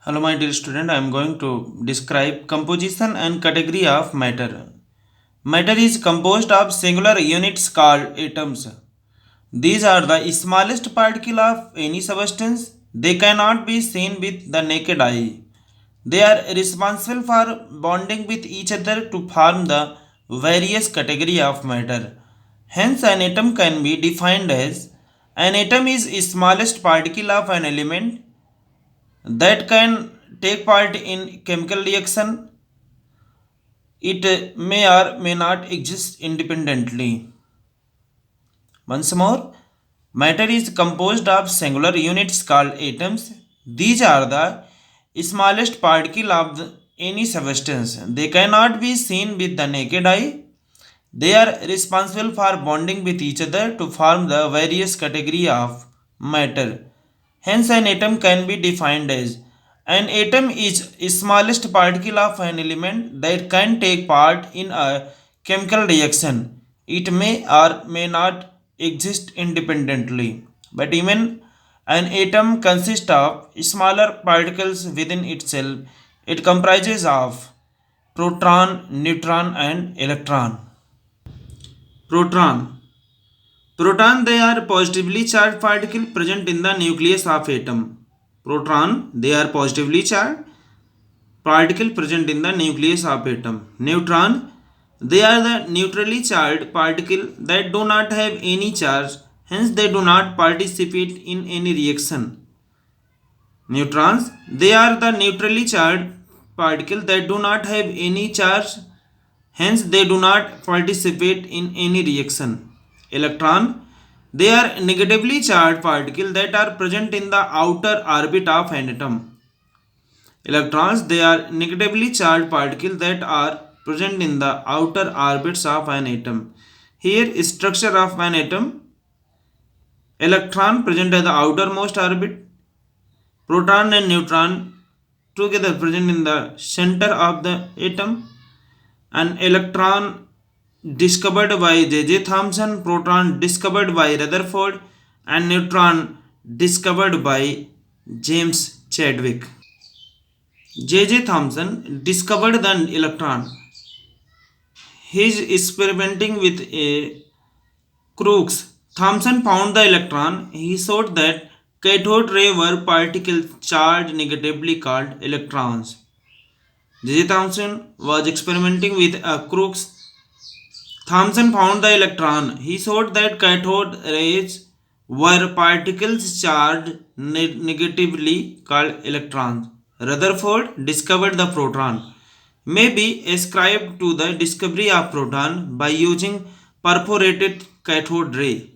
Hello my dear student, I am going to describe composition and category of matter. Matter is composed of singular units called atoms. These are the smallest particle of any substance. They cannot be seen with the naked eye. They are responsible for bonding with each other to form the various category of matter. Hence an atom can be defined as an atom is smallest particle of an element that can take part in chemical reaction. It may or may not exist independently. Once more, matter is composed of singular units called atoms. These are the smallest particle of any substance. They cannot be seen with the naked eye. They are responsible for bonding with each other to form the various category of matter. Hence, an atom can be defined as an atom is smallest particle of an element that can take part in a chemical reaction. It may or may not exist independently, but even an atom consists of smaller particles within itself. It comprises of proton, neutron, and electron. Proton. Proton, they are positively charged particle present in the nucleus of atom. Proton, they are positively charged particle present in the nucleus of atom. Neutron, they are the neutrally charged particle that do not have any charge, hence they do not participate in any reaction. Neutrons, they are the neutrally charged particle that do not have any charge, hence they do not participate in any reaction. Electron, they are negatively charged particles that are present in the outer orbit of an atom. Electrons, they are negatively charged particles that are present in the outer orbits of an atom. Here, structure of an atom: electron present at the outermost orbit, proton and neutron together present in the center of the atom. An electron discovered by J.J. Thomson, proton discovered by Rutherford, and neutron discovered by James Chadwick. J.J. Thomson discovered the electron. He is experimenting with a crux. Thomson found the electron. He showed that cathode ray were particles charged negatively called electrons. J.J. Thomson was experimenting with a crux. Thomson found the electron. He showed that cathode rays were particles charged negatively called electrons. Rutherford discovered the proton. May be ascribed to the discovery of proton by using perforated cathode ray.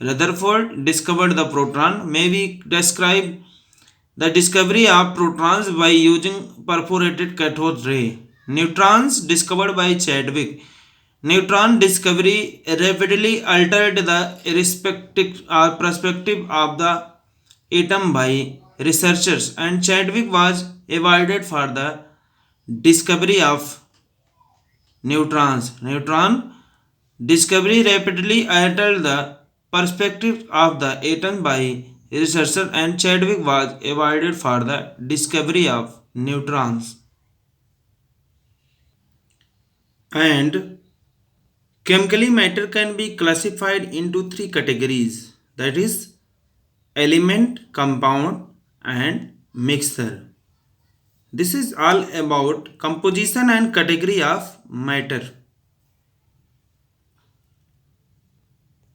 Rutherford discovered the proton. May be described the discovery of protons by using perforated cathode ray. Neutrons discovered by Chadwick. Neutron discovery rapidly altered the perspective of the atom by researchers, and Chadwick was awarded for the discovery of neutrons. Neutron discovery rapidly altered the perspective of the atom by researchers, and Chadwick was awarded for the discovery of neutrons. And chemically, matter can be classified into three categories, that is, element, compound, and mixture. This is all about composition and category of matter.